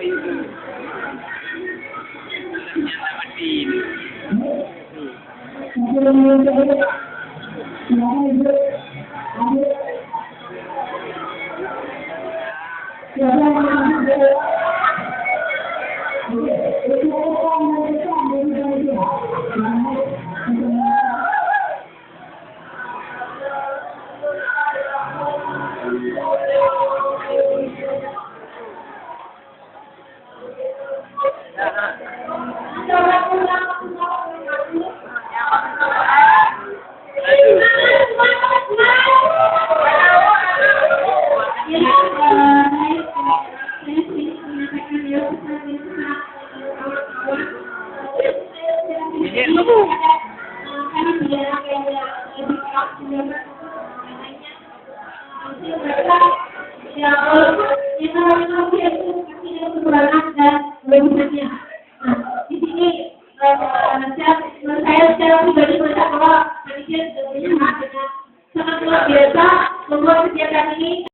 itu. Ternyata Madin. Di sini saya secara pribadi merasa bahwa panitia sudah punya sangat luar biasa membuat kegiatan ini.